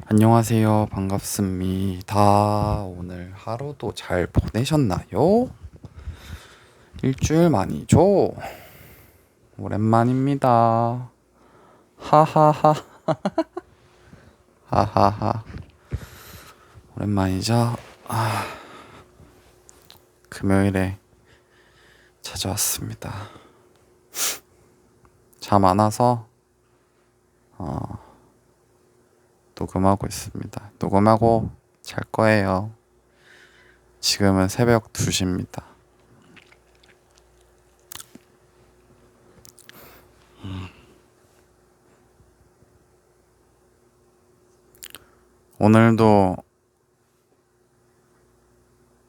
안녕하세요. 반갑습니다. 오늘 하루도 잘 보내셨나요? 일주일 만이죠? 오랜만입니다. 하하하. 하하하. 오랜만이죠? 금요일에 찾아왔습니다. 잠 안 와서 녹음하고 있습니다. 녹음하고 잘 거예요. 지금은 새벽 2시입니다. 오늘도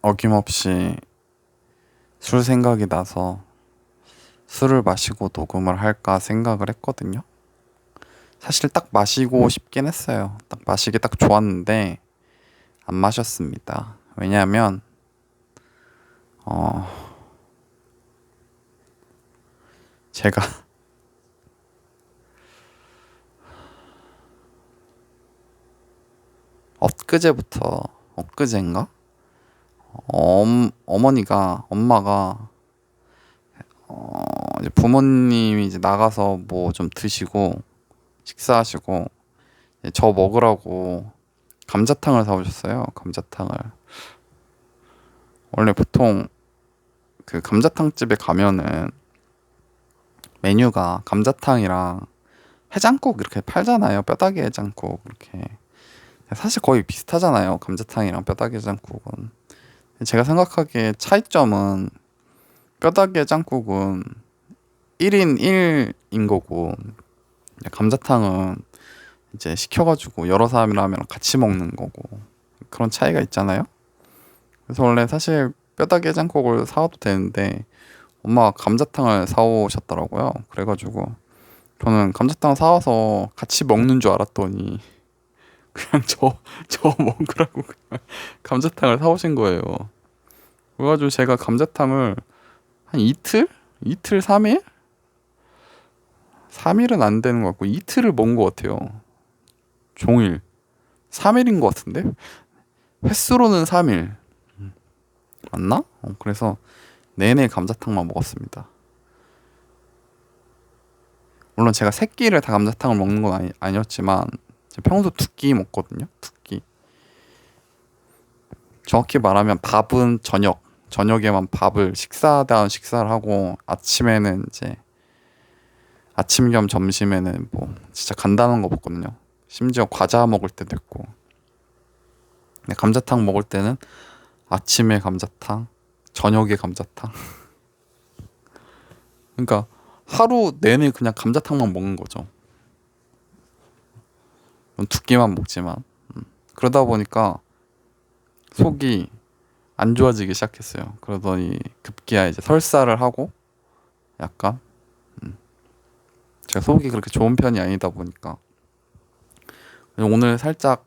어김없이 술 생각이 나서 술을 마시고 녹음을 할까 생각을 했거든요. 사실 딱 마시고 싶긴 했어요. 딱 마시기 딱 좋았는데 안 마셨습니다. 왜냐하면 어 제가 엊그제부터 엊그제인가 엄마가 이제 부모님이 이제 나가서 뭐 좀 드시고 식사하시고 이제 저 먹으라고 감자탕을 사오셨어요. 감자탕을 원래 보통 그 감자탕 집에 가면은 메뉴가 감자탕이랑 해장국 이렇게 팔잖아요. 뼈다귀 해장국 이렇게 사실 거의 비슷하잖아요. 감자탕이랑 뼈다귀 해장국은. 제가 생각하기에 차이점은 뼈다귀 해장국은 1인 1인 거고 감자탕은 이제 시켜가지고 여러 사람이랑 같이 먹는 거고 그런 차이가 있잖아요. 그래서 원래 사실 뼈다귀 해장국을 사와도 되는데 엄마가 감자탕을 사오셨더라고요. 그래가지고 저는 감자탕 사와서 같이 먹는 줄 알았더니 그냥 저 먹으라고 그냥 감자탕을 사오신 거예요. 그래가지고 제가 감자탕을 한 이틀? 이틀 3일? 3일은 안 되는 것 같고 이틀을 먹은 것 같아요. 종일. 3일인 것 같은데? 횟수로는 3일. 맞나? 그래서 내내 감자탕만 먹었습니다. 물론 제가 세 끼를 다 감자탕을 먹는 건 아니었지만 평소 2끼 먹거든요. 2끼. 정확히 말하면 밥은 저녁에만 밥을 식사다운 식사를 하고 아침에는 이제 아침 겸 점심에는 뭐 진짜 간단한 거 먹거든요. 심지어 과자 먹을 때도 있고. 근데 감자탕 먹을 때는 아침에 감자탕, 저녁에 감자탕. 그러니까 하루 내내 그냥 감자탕만 먹는 거죠. 2끼만 먹지만. 그러다 보니까 속이 안 좋아지기 시작했어요. 그러더니 급기야 이제 설사를 하고 약간 제가 속이 그렇게 좋은 편이 아니다 보니까 오늘 살짝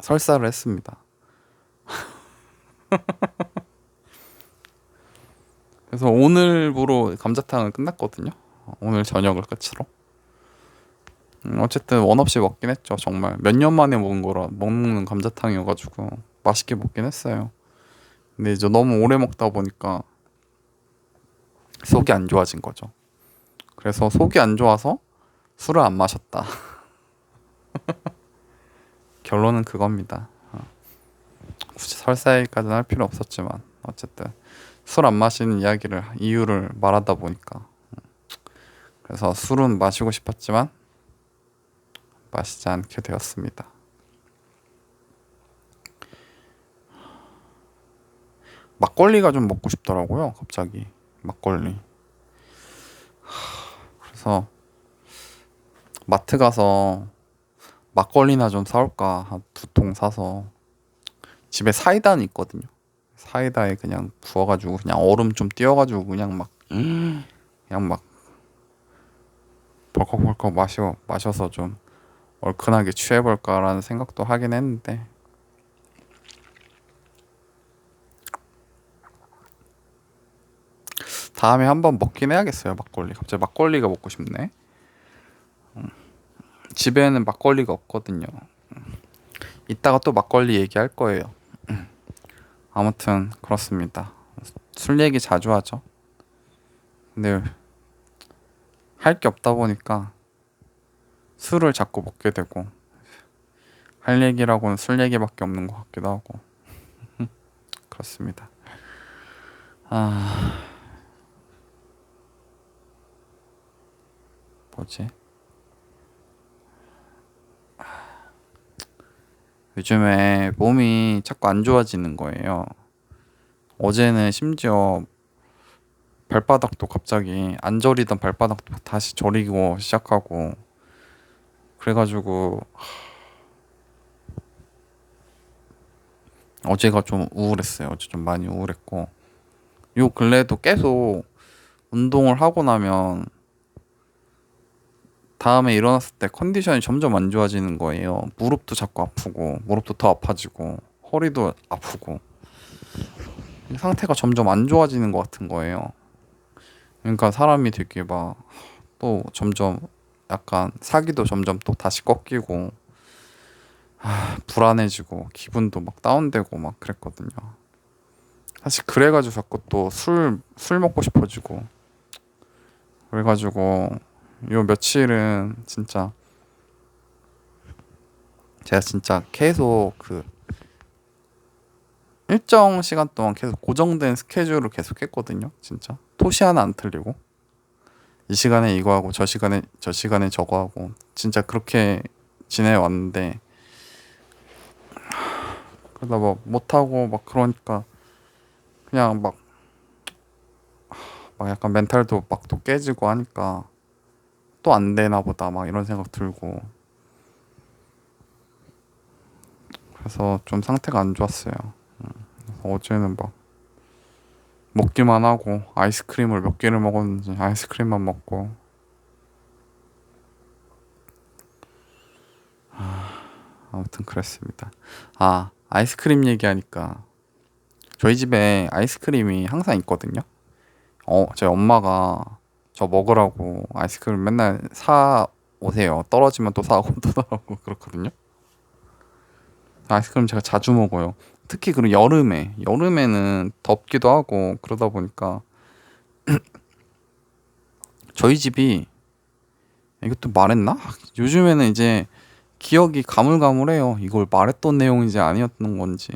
설사를 했습니다. 그래서 오늘부로 감자탕은 끝났거든요. 오늘 저녁을 끝으로. 어쨌든 원 없이 먹긴 했죠. 정말 몇 년 만에 먹는 감자탕이어가지고 맛있게 먹긴 했어요. 근데 이제 너무 오래 먹다 보니까 속이 안 좋아진 거죠. 그래서 속이 안 좋아서 술을 안 마셨다. 결론은 그겁니다. 굳이 설사까지는 할 필요 없었지만 어쨌든 술 안 마시는 이유를 말하다 보니까 그래서 술은 마시고 싶었지만 마시지 않게 되었습니다. 막걸리가 좀 먹고 싶더라고요. 갑자기 막걸리. 그래서 마트 가서 막걸리나 좀 사올까 한 2통 사서 집에 사이다는 있거든요. 사이다에 그냥 부어가지고 그냥 얼음 좀 띄워가지고 그냥 막 벌컥벌컥 마셔서 좀 얼큰하게 취해볼까라는 생각도 하긴 했는데 다음에 한번 먹긴 해야겠어요. 막걸리. 갑자기 막걸리가 먹고 싶네. 집에는 막걸리가 없거든요. 이따가 또 막걸리 얘기할 거예요. 아무튼 그렇습니다. 술 얘기 자주 하죠. 근데 할 게 없다 보니까 술을 자꾸 먹게 되고, 할 얘기라고는 술 얘기밖에 없는 것 같기도 하고. 그렇습니다. 아, 뭐지? 요즘에 몸이 자꾸 안 좋아지는 거예요. 어제는 심지어 발바닥도 갑자기 안 저리던 발바닥도 다시 저리고 시작하고, 그래가지고 어제가 좀 우울했어요. 어제 좀 많이 우울했고, 요 근래도 계속 운동을 하고 나면 다음에 일어났을 때 컨디션이 점점 안 좋아지는 거예요. 무릎도 자꾸 아프고, 무릎도 더 아파지고, 허리도 아프고, 상태가 점점 안 좋아지는 것 같은 거예요. 그러니까 사람이 되게 막 또 점점 약간 사기도 점점 또 다시 꺾이고, 불안해지고, 기분도 막 다운되고 막 그랬거든요. 사실 그래가지고 자꾸 또 술 먹고 싶어지고, 그래가지고 요 며칠은 진짜 제가 진짜 계속 그 일정 시간 동안 계속 고정된 스케줄을 계속 했거든요. 진짜 토시 하나 안 틀리고, 이 시간에 이거 하고 저 시간에 저거 하고, 진짜 그렇게 지내왔는데, 그러다 뭐 못하고 막 그러니까 그냥 막 약간 멘탈도 막 또 깨지고 하니까 또 안 되나 보다 막 이런 생각 들고, 그래서 좀 상태가 안 좋았어요. 그래서 어제는 막 먹기만 하고, 아이스크림을 몇 개를 먹었는지 아이스크림만 먹고. 아무튼 그랬습니다. 아이스크림 얘기하니까 저희 집에 아이스크림이 항상 있거든요. 저희 엄마가 저 먹으라고 아이스크림 맨날 사 오세요. 떨어지면 또 사고 또 사고 그렇거든요. 아이스크림 제가 자주 먹어요. 특히 그리고 여름에는 덥기도 하고 그러다 보니까 저희 집이, 이것도 말했나? 요즘에는 이제 기억이 가물가물해요. 이걸 말했던 내용인지 아니었던 건지.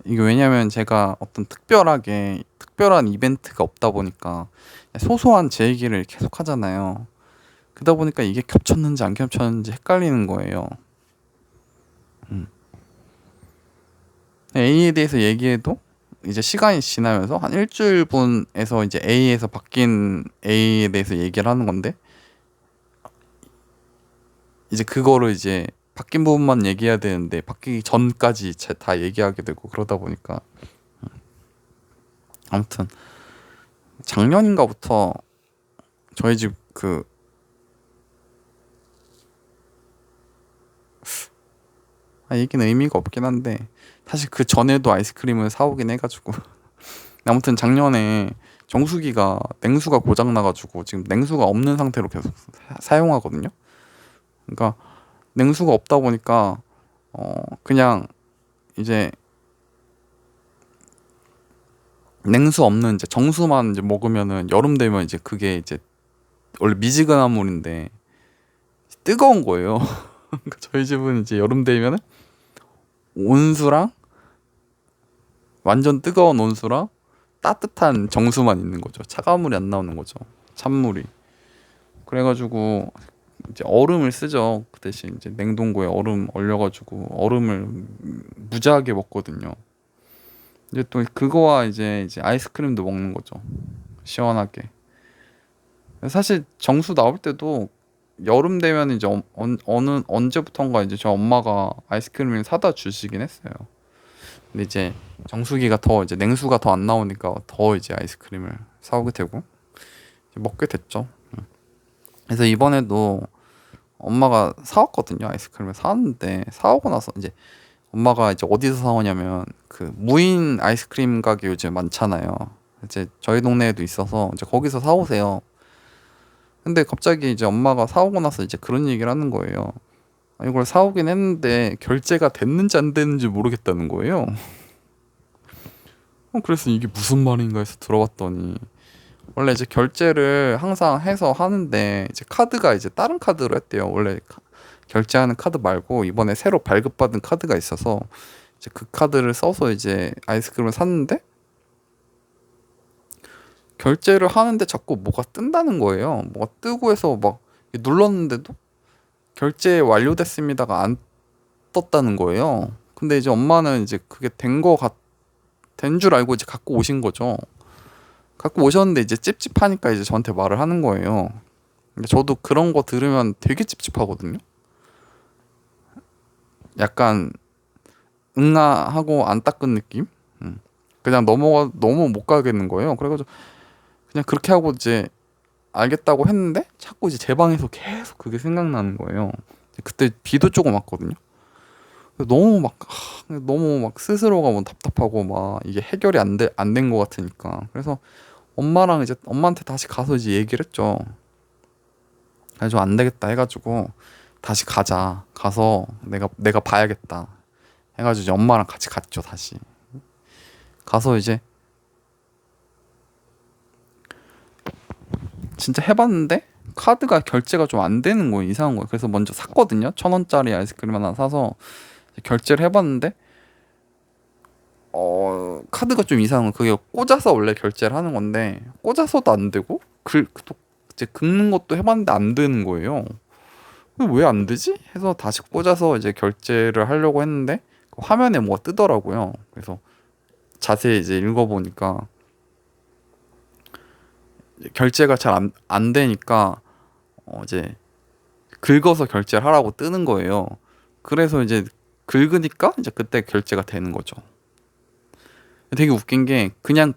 이게 왜냐면 제가 어떤 특별한 이벤트가 없다 보니까 소소한 제 얘기를 계속 하잖아요. 그러다 보니까 이게 겹쳤는지 안 겹쳤는지 헷갈리는 거예요. 음. A에 대해서 얘기해도 이제 시간이 지나면서 한 일주일 분에서 이제 A에서 바뀐 A에 대해서 얘기를 하는 건데, 이제 그거를 이제 바뀐 부분만 얘기해야 되는데 바뀌기 전까지 다 얘기하게 되고 그러다 보니까, 아무튼 작년인가부터 저희 집 얘기는 의미가 없긴 한데, 사실 그 전에도 아이스크림을 사오긴 해가지고 아무튼 작년에 정수기가 냉수가 고장 나가지고 지금 냉수가 없는 상태로 계속 사용하거든요. 그러니까 냉수가 없다 보니까 그냥 이제 냉수 없는 이제 정수만 이제 먹으면은 여름 되면 이제 그게 이제 원래 미지근한 물인데 뜨거운 거예요. 그러니까 저희 집은 이제 여름 되면은 온수랑, 완전 뜨거운 온수랑 따뜻한 정수만 있는 거죠. 차가운 물이 안 나오는 거죠. 찬물이. 그래가지고 이제 얼음을 쓰죠. 그 대신 이제 냉동고에 얼음 얼려가지고 얼음을 무지하게 먹거든요. 이제 또 그거와 이제 아이스크림도 먹는 거죠. 시원하게. 사실 정수 나올 때도 여름 되면 이제 어느 언제부턴가 이제 저 엄마가 아이스크림을 사다 주시긴 했어요. 근데 이제 정수기가 더 이제 냉수가 더 안 나오니까 더 이제 아이스크림을 사오게 되고 이제 먹게 됐죠. 그래서 이번에도 엄마가 사왔거든요. 아이스크림을 사왔는데, 사오고 나서 이제 엄마가 이제 어디서 사오냐면 그 무인 아이스크림 가게 요즘 많잖아요. 이제 저희 동네에도 있어서 이제 거기서 사오세요. 근데 갑자기 이제 엄마가 사오고 나서 이제 그런 얘기를 하는 거예요. 이걸 사오긴 했는데 결제가 됐는지 안 됐는지 모르겠다는 거예요. 그래서 이게 무슨 말인가 해서 들어봤더니 원래 이제 결제를 항상 해서 하는데 이제 카드가 이제 다른 카드로 했대요. 원래 결제하는 카드 말고 이번에 새로 발급받은 카드가 있어서 이제 그 카드를 써서 이제 아이스크림을 샀는데 결제를 하는데 자꾸 뭐가 뜬다는 거예요. 뭐가 뜨고 해서 막 눌렀는데도 결제 완료됐습니다가 안 떴다는 거예요. 근데 이제 엄마는 이제 그게 된 줄 알고 이제 갖고 오신 거죠. 갖고 오셨는데 이제 찝찝하니까 이제 저한테 말을 하는 거예요. 근데 저도 그런 거 들으면 되게 찝찝하거든요. 약간 응아하고 안 닦은 느낌? 그냥 너무 못 가겠는 거예요. 그래가지고 그냥 그렇게 하고 이제 알겠다고 했는데 자꾸 이제 제 방에서 계속 그게 생각나는 거예요. 그때 비도 조금 왔거든요. 너무 막 스스로가 뭐 답답하고 막 이게 해결이 안 된 것 같으니까. 그래서 엄마랑 이제 엄마한테 다시 가서 이제 얘기를 했죠. 그래서 안 되겠다 해가지고 다시 가서 내가 봐야겠다 해가지고 이제 엄마랑 같이 갔죠. 다시 가서 이제 진짜 해봤는데 카드가 결제가 좀 안 되는 거예요. 이상한 거예요. 그래서 먼저 샀거든요. 1,000원짜리 아이스크림 하나 사서 결제를 해봤는데 카드가 좀 이상한 거. 그게 꽂아서 원래 결제를 하는 건데 꽂아서도 안 되고 또 이제 긁는 것도 해봤는데 안 되는 거예요. 왜 안 되지? 해서 다시 꽂아서 이제 결제를 하려고 했는데 그 화면에 뭐가 뜨더라고요. 그래서 자세히 이제 읽어보니까 결제가 잘 안 되니까 이제 긁어서 결제를 하라고 뜨는 거예요. 그래서 이제 긁으니까 이제 그때 결제가 되는 거죠. 되게 웃긴 게 그냥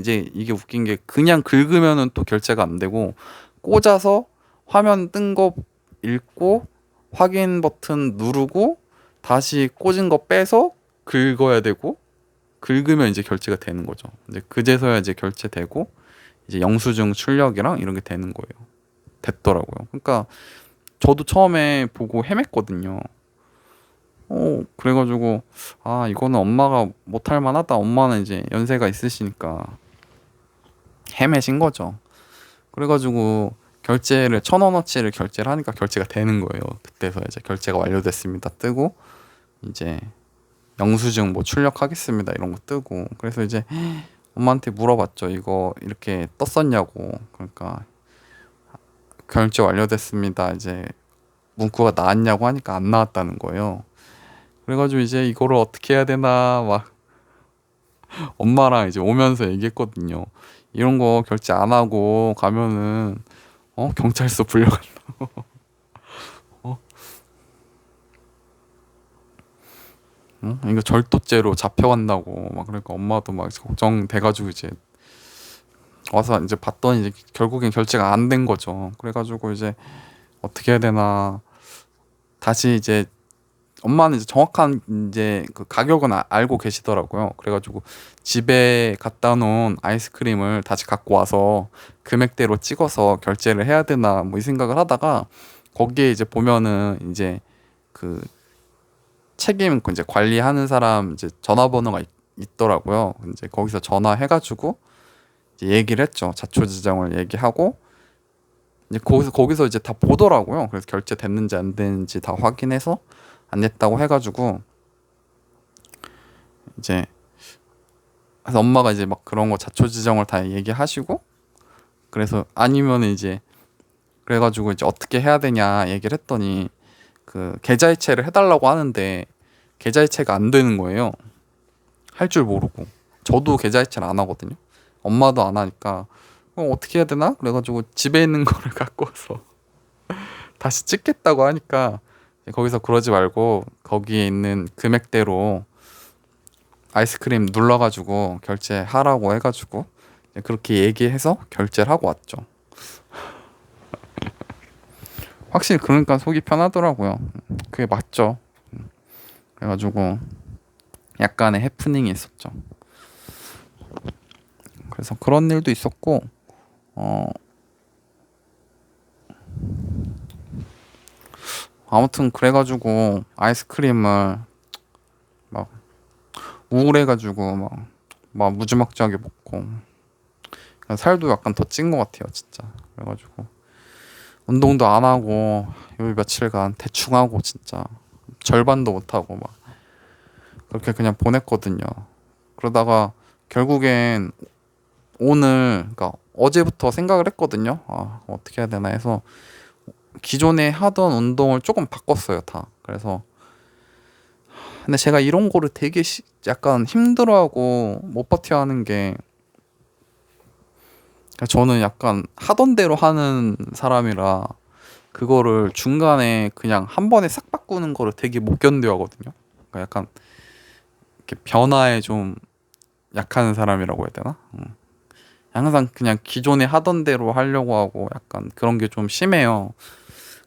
이제 이게 웃긴 게 그냥 긁으면은 또 결제가 안 되고 꽂아서 화면 뜬 거 읽고 확인 버튼 누르고 다시 꽂은 거 빼서 긁어야 되고 긁으면 이제 결제가 되는 거죠. 이제 그제서야 이제 결제되고 이제 영수증 출력이랑 이런 게 되는 거예요. 됐더라고요. 그러니까 저도 처음에 보고 헤맸거든요. 그래가지고 이거는 엄마가 못할 만하다. 엄마는 이제 연세가 있으시니까 헤매신 거죠. 그래가지고 결제를 1,000원어치를 결제를 하니까 결제가 되는 거예요. 그때서 이제 결제가 완료됐습니다 뜨고 이제 영수증 뭐 출력하겠습니다 이런 거 뜨고. 그래서 이제 엄마한테 물어봤죠. 이거 이렇게 떴었냐고. 그러니까 결제 완료됐습니다 이제 문구가 나왔냐고 하니까 안 나왔다는 거예요. 그래가지고 이제 이거를 어떻게 해야 되나 막 엄마랑 이제 오면서 얘기했거든요. 이런 거 결제 안 하고 가면은 경찰서 불려간다. 어? 이거 절도죄로 잡혀간다고 막 그러니까 엄마도 막 걱정돼가지고 이제 와서 이제 봤더니 이제 결국엔 결제가 안 된 거죠. 그래가지고 이제 어떻게 해야 되나 다시 이제 엄마는 이제 정확한 이제 그 가격은 알고 계시더라고요. 그래가지고 집에 갖다 놓은 아이스크림을 다시 갖고 와서 금액대로 찍어서 결제를 해야 되나 뭐 이 생각을 하다가 거기에 이제 보면은 이제 그 책임 그 이제 관리하는 사람 이제 전화번호가 있더라고요. 이제 거기서 전화해가지고 이제 얘기를 했죠. 자초지종을 얘기하고 이제 거기서 이제 다 보더라고요. 그래서 결제됐는지 안 됐는지 다 확인해서 안 됐다고 해가지고 이제 그래서 엄마가 이제 막 그런 거 자초지종을 다 얘기하시고 그래서 아니면 이제 그래가지고 이제 어떻게 해야 되냐 얘기를 했더니 그 계좌이체를 해달라고 하는데 계좌이체가 안 되는 거예요. 할 줄 모르고 저도 계좌이체를 안 하거든요. 엄마도 안 하니까 어떻게 해야 되나 그래가지고 집에 있는 거를 갖고 와서 다시 찍겠다고 하니까 거기서 그러지 말고 거기에 있는 금액대로 아이스크림 눌러가지고 결제하라고 해가지고 그렇게 얘기해서 결제를 하고 왔죠. 확실히 그러니까 속이 편하더라고요. 그게 맞죠. 그래가지고 약간의 해프닝이 있었죠. 그래서 그런 일도 있었고 아무튼 그래가지고 아이스크림을 막 우울해가지고 막 무지막지하게 먹고 살도 약간 더 찐 것 같아요 진짜. 그래가지고 운동도 안 하고 요 며칠간 대충 하고 진짜 절반도 못 하고 막 그렇게 그냥 보냈거든요. 그러다가 결국엔 오늘 그러니까 어제부터 생각을 했거든요. 아 어떻게 해야 되나 해서 기존에 하던 운동을 조금 바꿨어요 다. 그래서 근데 제가 이런 거를 되게 약간 힘들어하고 못 버텨 하는 게 그러니까 저는 약간 하던 대로 하는 사람이라 그거를 중간에 그냥 한 번에 싹 바꾸는 거를 되게 못 견뎌 하거든요. 그러니까 약간 이렇게 변화에 좀 약한 사람이라고 해야 되나? 항상 그냥 기존에 하던 대로 하려고 하고 약간 그런 게 좀 심해요.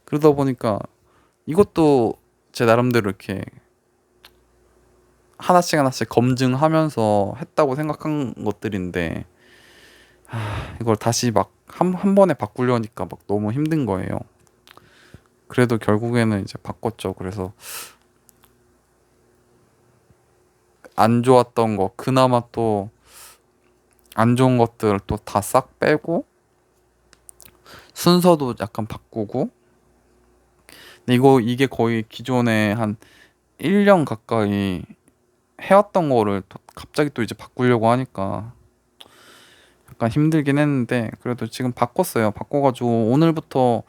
그러다 보니까 이것도 제 나름대로 이렇게 하나씩 하나씩 검증하면서 했다고 생각한 것들인데 이걸 다시 막 한 번에 바꾸려니까 막 너무 힘든 거예요. 그래도 결국에는 이제 바꿨죠. 그래서 안 좋았던 거 그나마 또 안 좋은 것들을 또 다 싹 빼고 순서도 약간 바꾸고 근데 이게 거의 기존에 한 1년 가까이 해왔던 거를 또 갑자기 또 이제 바꾸려고 하니까 약간 힘들긴 했는데 그래도 지금 바꿨어요. 바꿔가지고 오늘부터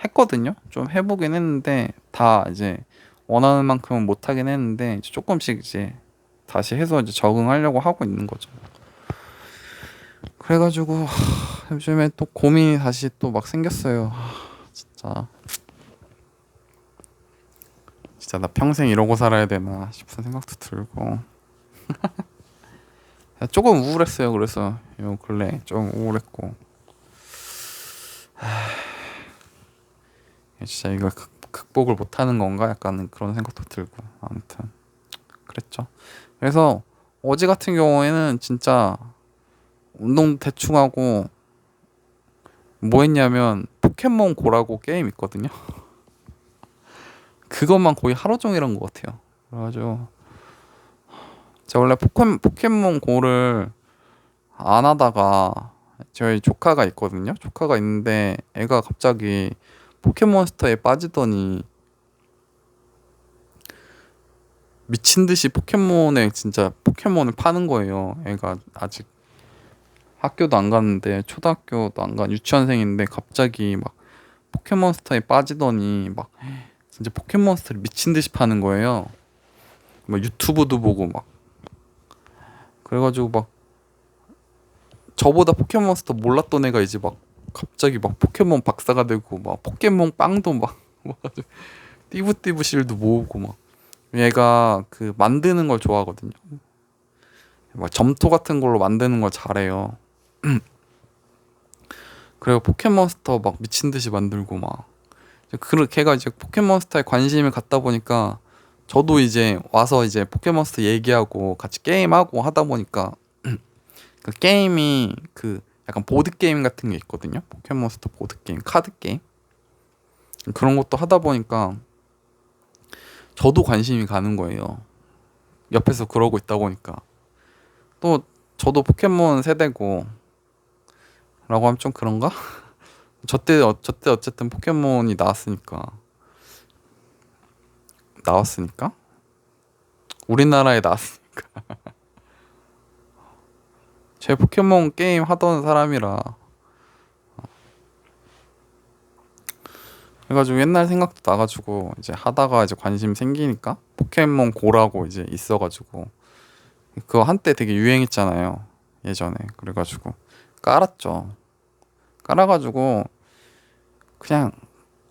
했거든요. 좀 해보긴 했는데 다 이제 원하는 만큼은 못 하긴 했는데 이제 조금씩 이제 다시 해서 이제 적응하려고 하고 있는 거죠. 그래가지고 요즘에 또 고민이 다시 또 막 생겼어요. 진짜 진짜 나 평생 이러고 살아야 되나 싶은 생각도 들고 조금 우울했어요. 그래서 요 근래 좀 우울했고 진짜 이걸 극복을 못하는 건가 약간 그런 생각도 들고 아무튼 그랬죠. 그래서 어제 같은 경우에는 진짜 운동 대충 하고 뭐 했냐면 포켓몬 고라고 게임 있거든요. 그것만 거의 하루 종일 한 것 같아요. 그래가지고 제가 원래 포켓몬 고를 안 하다가 저희 조카가 있거든요. 조카가 있는데 애가 갑자기 포켓몬스터에 빠지더니 미친 듯이 포켓몬에 진짜 포켓몬을 파는 거예요. 애가 아직 학교도 안 갔는데 초등학교도 안 간 유치원생인데 갑자기 막 포켓몬스터에 빠지더니 막 진짜 포켓몬스터를 미친 듯이 파는 거예요. 막 유튜브도 보고 막 그래가지고 막 저보다 포켓몬스터 몰랐던 애가 이제 막 갑자기 막 포켓몬 박사가 되고 막 포켓몬 빵도 막 모아가지고 띠부띠부실도 모으고 막 얘가 그 만드는 걸 좋아하거든요. 막 점토 같은 걸로 만드는 걸 잘해요. 그리고 포켓몬스터 막 미친 듯이 만들고 막 걔가 이제 포켓몬스터에 관심을 갖다 보니까 저도 이제 와서 이제 포켓몬스터 얘기하고 같이 게임하고 하다 보니까 그 게임이 그 약간 보드 게임 같은 게 있거든요. 포켓몬스터 보드 게임, 카드 게임 그런 것도 하다 보니까 저도 관심이 가는 거예요. 옆에서 그러고 있다 보니까 또 저도 포켓몬 세대고 라고 하면 좀 그런가? 저때 어쨌든 포켓몬이 나왔으니까 우리나라에 나왔으니까 제 포켓몬 게임 하던 사람이라 그래가지고 옛날 생각도 나가지고 이제 하다가 이제 관심 생기니까 포켓몬 고라고 이제 있어가지고 그거 한때 되게 유행했잖아요 예전에. 그래가지고 깔았죠. 깔아가지고 그냥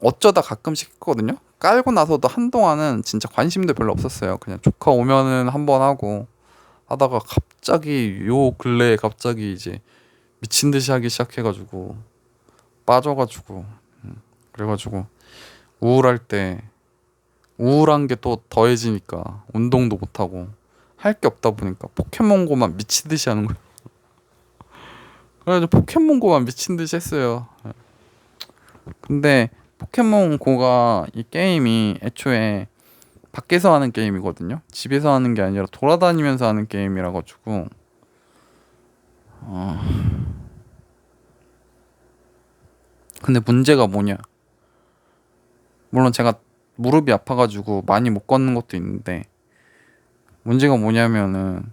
어쩌다 가끔씩 했거든요. 깔고 나서도 한동안은 진짜 관심도 별로 없었어요. 그냥 조카 오면은 한번 하고 하다가 갑자기 요 근래에 갑자기 이제 미친 듯이 하기 시작해가지고 빠져가지고 그래가지고 우울할 때 우울한 게 또 더해지니까 운동도 못하고 할 게 없다 보니까 포켓몬고만 미친 듯이 하는 거예요. 그래가지고 포켓몬고만 미친 듯이 했어요. 근데 포켓몬 고가 이 게임이 애초에 밖에서 하는 게임이거든요. 집에서 하는 게 아니라 돌아다니면서 하는 게임이라 가지고 어... 근데 문제가 뭐냐? 물론 제가 무릎이 아파가지고 많이 못 걷는 것도 있는데 문제가 뭐냐면은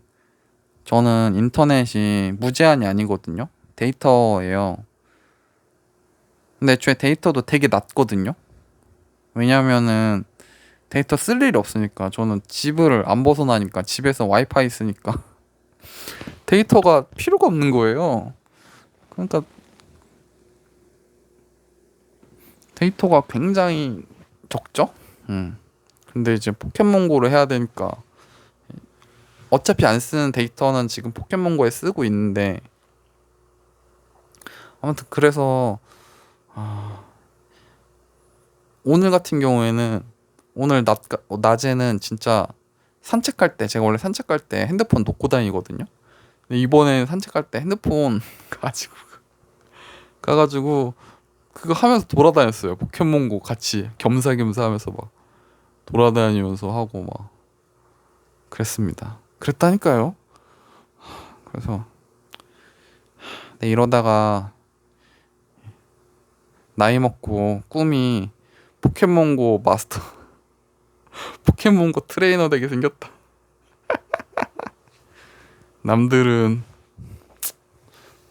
저는 인터넷이 무제한이 아니거든요. 데이터예요. 근데 애초에 데이터도 되게 낮거든요. 왜냐면은 데이터 쓸 일이 없으니까 저는 집을 안 벗어나니까 집에서 와이파이 쓰니까 데이터가 필요가 없는 거예요. 그러니까 데이터가 굉장히 적죠? 근데 이제 포켓몬고를 해야 되니까 어차피 안 쓰는 데이터는 지금 포켓몬고에 쓰고 있는데 아무튼 그래서 오늘 같은 경우에는 오늘 낮에는 진짜 산책할 때 제가 원래 산책할 때 핸드폰 놓고 다니거든요. 근데 이번에 산책할 때 핸드폰 가가지고 그거 하면서 돌아다녔어요. 포켓몬고 같이 겸사겸사 하면서 막 돌아다니면서 하고 막 그랬습니다. 그랬다니까요. 그래서 네, 이러다가 나이 먹고 꿈이 포켓몬고 마스터 포켓몬고 트레이너 되게 생겼다. 남들은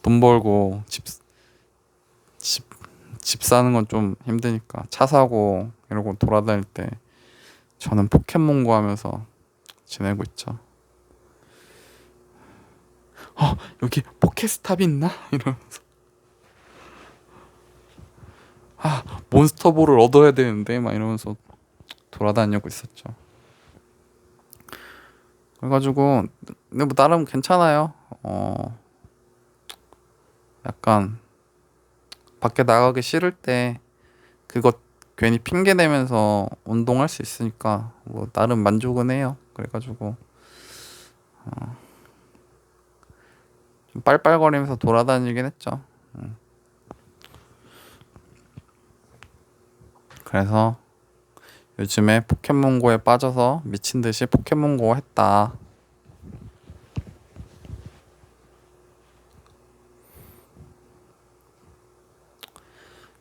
돈 벌고 집, 집 사는 건 좀 힘드니까 차 사고 이러고 돌아다닐 때 저는 포켓몬고 하면서 지내고 있죠. 여기 포켓스탑이 있나? 이러면서 몬스터볼을 얻어야 되는데 막 이러면서 돌아다니고 있었죠. 그래가지고 근데 뭐 나름 괜찮아요. 약간 밖에 나가기 싫을 때 그거 괜히 핑계 대면서 운동할 수 있으니까 뭐 나름 만족은 해요. 그래가지고 좀 빨빨거리면서 돌아다니긴 했죠. 그래서 요즘에 포켓몬고에 빠져서 미친 듯이 포켓몬고 했다.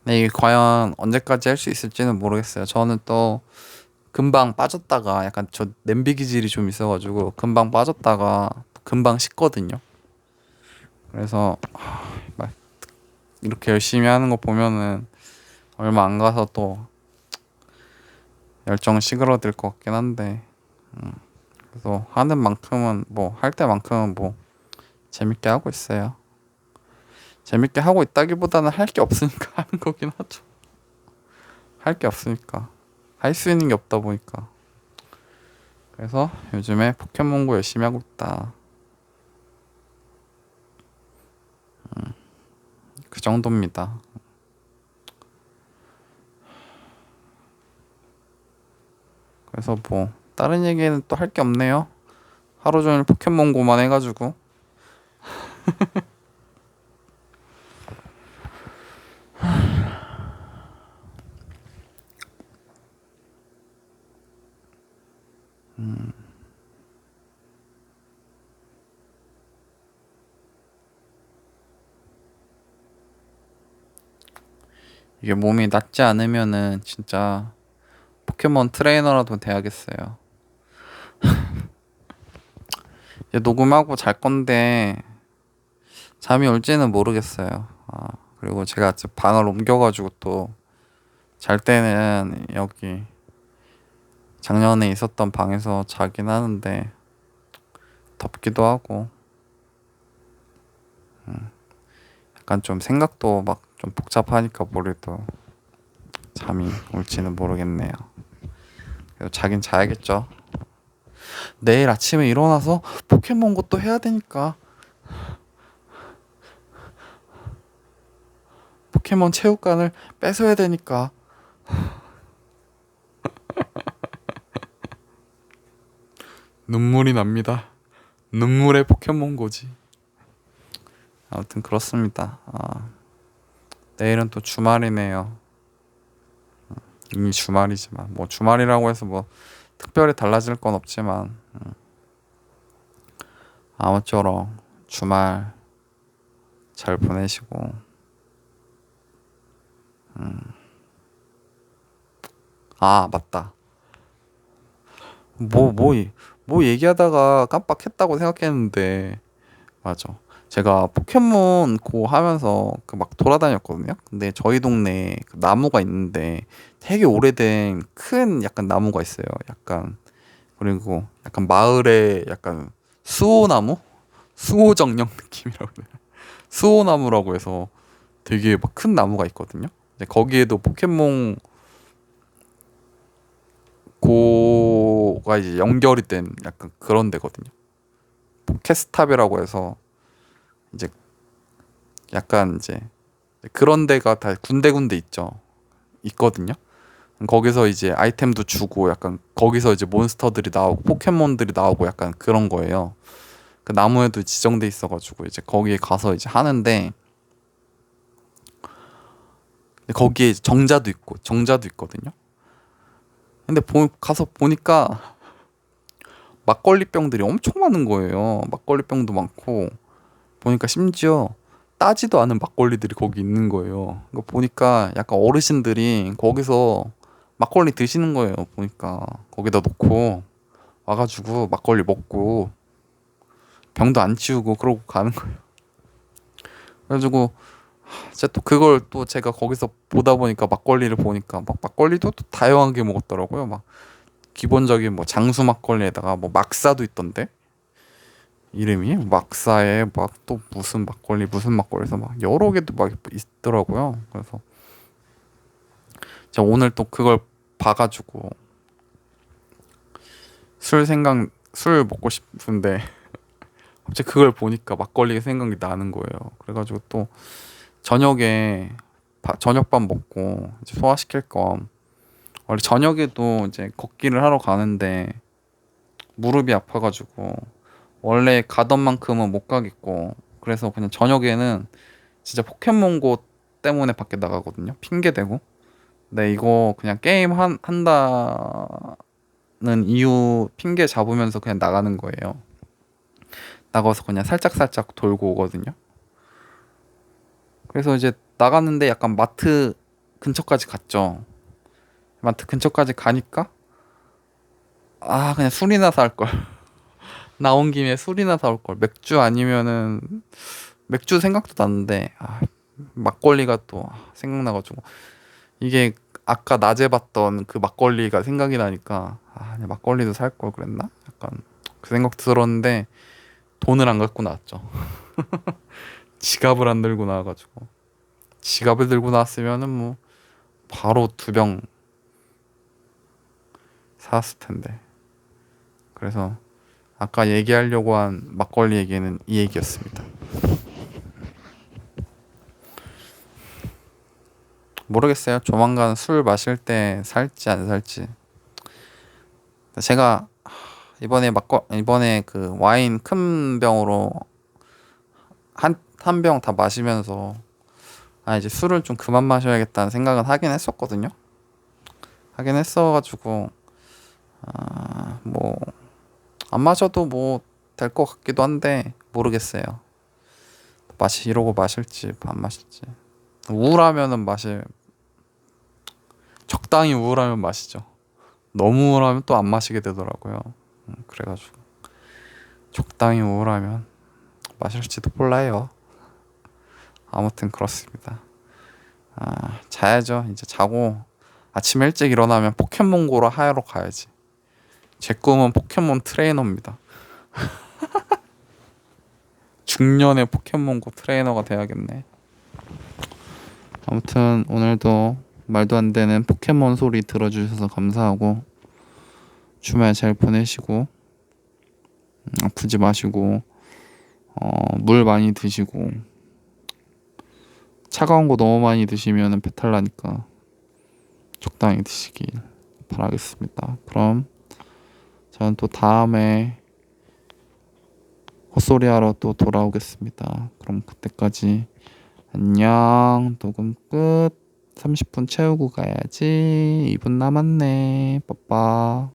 근데 이게 과연 언제까지 할 수 있을지는 모르겠어요. 저는 또 금방 빠졌다가 약간 저 냄비 기질이 좀 있어가지고 금방 빠졌다가 금방 식거든요. 그래서 막 이렇게 열심히 하는 거 보면은 얼마 안 가서 또 열정 시그러들 것 같긴 한데 그래서 하는 만큼은 뭐 할 때만큼은 뭐 재밌게 하고 있어요. 재밌게 하고 있다기보다는 할 게 없으니까 하는 거긴 하죠. 할 게 없으니까 할 수 있는 게 없다 보니까 그래서 요즘에 포켓몬고 열심히 하고 있다. 그 정도입니다. 그래서 뭐 다른 얘기는 또 할 게 없네요. 하루 종일 포켓몬고만 해가지고 이게 몸이 낫지 않으면은 진짜 포켓몬 트레이너라도 돼야겠어요. 이제 녹음하고 잘 건데 잠이 올지는 모르겠어요. 그리고 제가 지금 방을 옮겨가지고 또 잘 때는 여기 작년에 있었던 방에서 자긴 하는데 덥기도 하고 약간 좀 생각도 막 좀 복잡하니까 머리도 잠이 올지는 모르겠네요. 그래도 자긴 자야겠죠. 내일 아침에 일어나서 포켓몬고 또 해야 되니까 포켓몬 체육관을 뺏어야 되니까 눈물이 납니다. 눈물의 포켓몬고지. 아무튼 그렇습니다. 내일은 또 주말이네요. 이미 주말이지만 뭐 주말이라고 해서 뭐 특별히 달라질 건 없지만 아무쪼록 주말 잘 보내시고 아 맞다 뭐 얘기하다가 깜빡했다고 생각했는데 맞아 제가 포켓몬 고 하면서 그 막 돌아다녔거든요 근데 저희 동네에 그 나무가 있는데 되게 오래된 큰 약간 나무가 있어요 약간 그리고 약간 마을에 약간 수호나무? 수호정령 느낌이라고 해야 되나? 수호나무라고 해서 되게 막 큰 나무가 있거든요. 근데 거기에도 포켓몬 고가 이제 연결이 된 약간 그런 데거든요. 포켓스탑이라고 해서 이제 약간 이제 그런 데가 다 군데군데 있거든요. 거기서 이제 아이템도 주고 약간 거기서 이제 몬스터들이 나오고 포켓몬들이 나오고 약간 그런 거예요. 그 나무에도 지정돼 있어가지고 이제 거기에 가서 이제 하는데 거기에 정자도 있거든요. 근데 가서 보니까 막걸리 병들이 엄청 많은 거예요. 막걸리 병도 많고 보니까 심지어 따지도 않은 막걸리들이 거기 있는 거예요. 그거 보니까 약간 어르신들이 거기서 막걸리 드시는 거예요. 보니까 거기다 놓고 와가지고 막걸리 먹고 병도 안 치우고 그러고 가는 거예요. 그래가지고 제가 또 그걸 또 제가 거기서 보다 보니까 막걸리를 보니까 막 막걸리도 또 다양하게 먹었더라고요. 막 기본적인 뭐 장수 막걸리에다가 뭐 막사도 있던데 이름이 막사에 막 또 무슨 막걸리에서 막 여러 개도 막 있더라고요. 그래서 제가 오늘 또 그걸 봐가지고 술 먹고 싶은데 갑자기 그걸 보니까 막걸리가 생각이 나는 거예요. 그래가지고 또 저녁에 저녁밥 먹고 이제 소화시킬 겸 원래 저녁에도 이제 걷기를 하러 가는데 무릎이 아파가지고 원래 가던 만큼은 못 가겠고 그래서 그냥 저녁에는 진짜 포켓몬고 때문에 밖에 나가거든요. 핑계 대고. 근데 이거 그냥 게임 한다는 이유 핑계 잡으면서 그냥 나가는 거예요. 나가서 그냥 살짝살짝 돌고 오거든요. 그래서 이제 나갔는데 약간 마트 근처까지 갔죠. 마트 근처까지 가니까 그냥 술이나 살 걸. 나온 김에 술이나 사올 걸. 맥주 아니면은 맥주 생각도 났는데 막걸리가 또 생각나가지고 이게 아까 낮에 봤던 그 막걸리가 생각이 나니까 그냥 막걸리도 살 걸 그랬나? 약간 그 생각 들었는데 돈을 안 갖고 나왔죠. 지갑을 안 들고 나와가지고 지갑을 들고 나왔으면은 뭐 바로 2병 사왔을 텐데. 그래서 아까 얘기하려고 한 막걸리 얘기는 이 얘기였습니다. 모르겠어요. 조만간 술 마실 때 살지 안 살지. 제가 이번에 그 와인 큰 병으로 한 병 다 마시면서 이제 술을 좀 그만 마셔야겠다는 생각은 하긴 했었거든요. 하긴 했어가지고 뭐 안 마셔도 뭐 될 것 같기도 한데 모르겠어요. 이러고 마실지 안 마실지. 우울하면은 적당히 우울하면 마시죠. 너무 우울하면 또 안 마시게 되더라고요. 그래가지고 적당히 우울하면 마실지도 몰라요. 아무튼 그렇습니다. 자야죠. 이제 자고 아침 일찍 일어나면 포켓몬고로 하러 가야지. 제 꿈은 포켓몬 트레이너입니다. 중년의 포켓몬고 트레이너가 돼야겠네. 아무튼 오늘도 말도 안 되는 포켓몬 소리 들어주셔서 감사하고 주말 잘 보내시고 아프지 마시고 물 많이 드시고 차가운 거 너무 많이 드시면 배탈 나니까 적당히 드시길 바라겠습니다. 그럼 저는 또 다음에 헛소리하러 또 돌아오겠습니다. 그럼 그때까지 안녕. 녹음 끝. 30분 채우고 가야지. 2분 남았네. 빠빠.